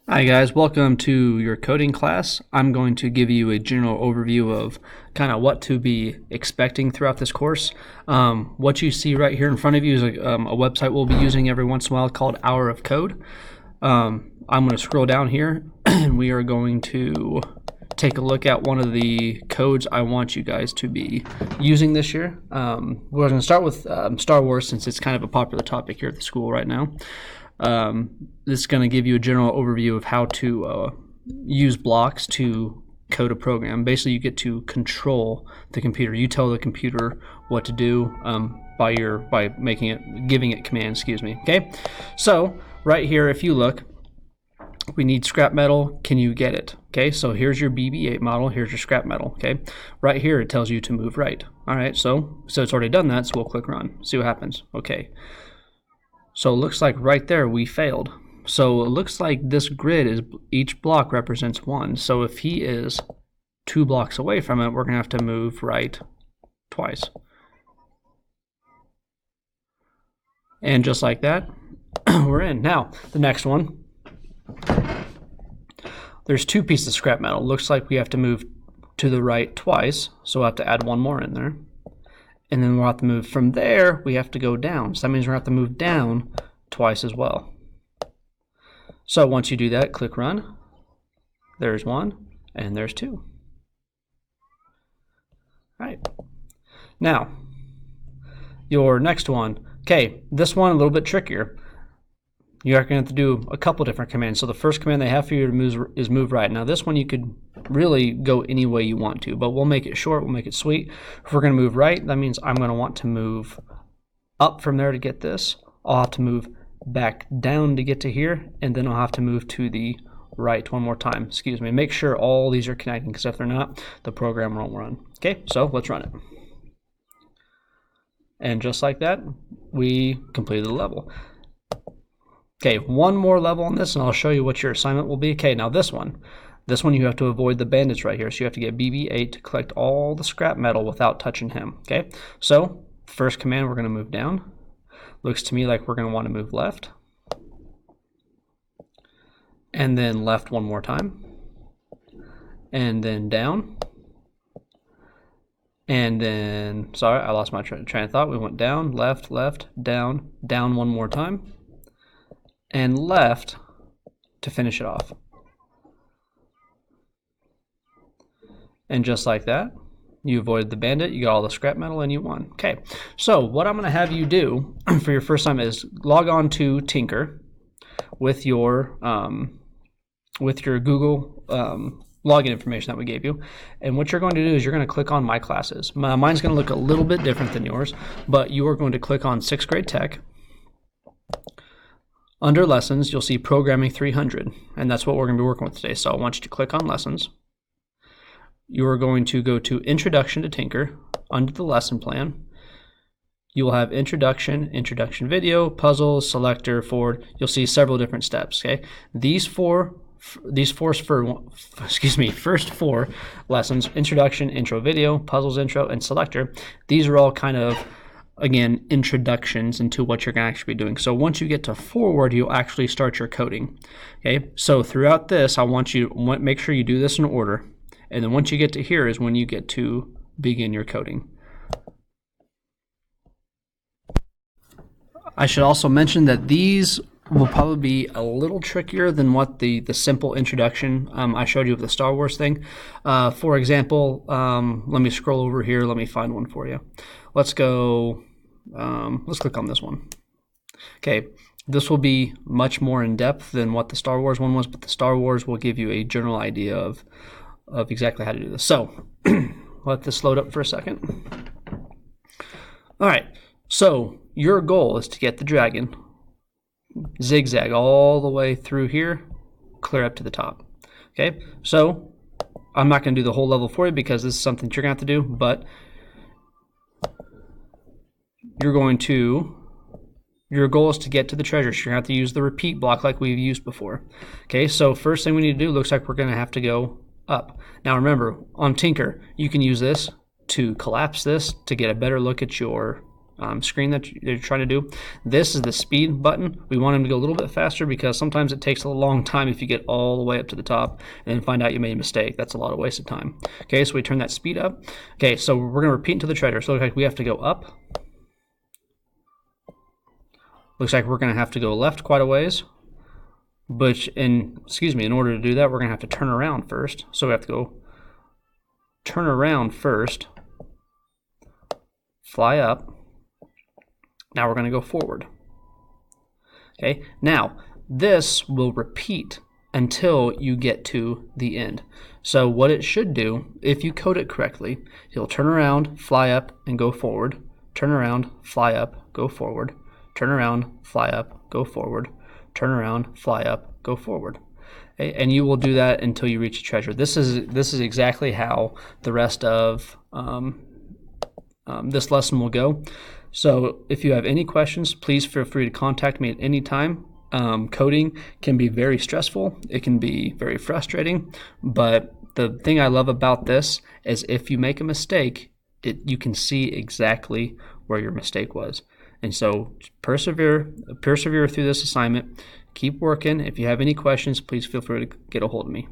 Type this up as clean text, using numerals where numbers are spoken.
Hi guys, welcome to your coding class. I'm going to give you a general overview of kind of what to be expecting throughout this course. What you see right here in front of you is a website we'll be using every once in a while called Hour of Code. I'm going to scroll down here and we are going to take a look at one of the codes I want you guys to be using this year. We're going to start with Star Wars since it's kind of a popular topic here at the school right now. This is going to give you a general overview of how to use blocks to code a program. Basically, you get to control the computer. You tell the computer what to do by giving it commands. Okay, so right here, if you look, we need scrap metal. Can you get it? Okay, so here's your BB-8 model. Here's your scrap metal. Okay, right here it tells you to move right. All right, so it's already done that. So we'll click run. See what happens. Okay. So it looks like right there we failed. So it looks like this grid is each block represents one. So if he is 2 blocks away from it, we're going to have to move right twice. And just like that, we're in. Now, the next one. There's 2 pieces of scrap metal. Looks like we have to move to the right twice. So we'll have to add one more in there. And then we'll have to move from there, we have to go down. So that means we're going to have to move down twice as well. So once you do that, click run. There's 1, and there's 2. All right. Now, your next one. Okay, this one a little bit trickier. You're going to have to do a couple different commands. So the first command they have for you to move is move right. Now this one you could really go any way you want to, but we'll make it short, we'll make it sweet. If we're going to move right, that means I'm going to want to move up from there to get this. I'll have to move back down to get to here, and then I'll have to move to the right one more time. Make sure all these are connecting, because if they're not, the program won't run. Okay, so let's run it. And just like that, we completed the level. Okay, one more level on this, and I'll show you what your assignment will be. Okay, now this one you have to avoid the bandits right here. So you have to get BB-8 to collect all the scrap metal without touching him. Okay, so first command, we're going to move down. Looks to me like we're going to want to move left. And then left one more time. And then down. And then, sorry, I lost my train of thought. We went down, left, down, down one more time. And left to finish it off. And just like that, you avoided the bandit, you got all the scrap metal, and you won. Okay, so what I'm going to have you do for your first time is log on to Tinker with your Google login information that we gave you. And what you're going to do is you're going to click on My Classes. Mine's going to look a little bit different than yours, but you are going to click on 6th grade tech. Under Lessons, you'll see Programming 300, and that's what we're going to be working with today. So I want you to click on Lessons. You are going to go to Introduction to Tinker. Under the lesson plan, you will have Introduction video, puzzles, selector, forward. You'll see several different steps. Okay, first 4 lessons: Introduction, Intro video, Puzzles, Intro, and Selector. These are all kind of, again, introductions into what you're going to actually be doing. So once you get to forward, you'll actually start your coding. Okay, so throughout this, I want you to make sure you do this in order. And then once you get to here is when you get to begin your coding. I should also mention that these will probably be a little trickier than what the simple introduction I showed you of the Star Wars thing. For example, let me scroll over here. Let me find one for you. Let's go, let's click on this one. Okay, this will be much more in depth than what the Star Wars one was, but the Star Wars will give you a general idea of exactly how to do this. So let this load up for a second. All right, so your goal is to get the dragon, zigzag all the way through here, clear up to the top. Okay, so I'm not going to do the whole level for you because this is something you're going to have to do, but your goal is to get to the treasure. So you're going to have to use the repeat block like we've used before. Okay, so first thing we need to do, looks like we're going to have to go up. Now remember, on Tinker, you can use this to collapse this to get a better look at your screen that you're trying to do. This is the speed button. We want them to go a little bit faster because sometimes it takes a long time if you get all the way up to the top and then find out you made a mistake. That's a lot of wasted time. Okay, so we turn that speed up. Okay, so we're going to repeat until the treasure. So it looks like we have to go up. Looks like we're going to have to go left quite a ways. But in order to do that, we're going to have to turn around first. So we have to go turn around first, fly up. Now we're going to go forward. Okay, now this will repeat until you get to the end. So what it should do, if you code it correctly, you'll turn around, fly up, and go forward. Turn around, fly up, go forward. Turn around, fly up, go forward. Turn around, fly up, go forward. Okay? And you will do that until you reach the treasure. This is exactly how the rest of this lesson will go. So if you have any questions, please feel free to contact me at any time. Coding can be very stressful. It can be very frustrating. But the thing I love about this is if you make a mistake, you can see exactly where your mistake was. And so persevere through this assignment. Keep working. If you have any questions, please feel free to get a hold of me.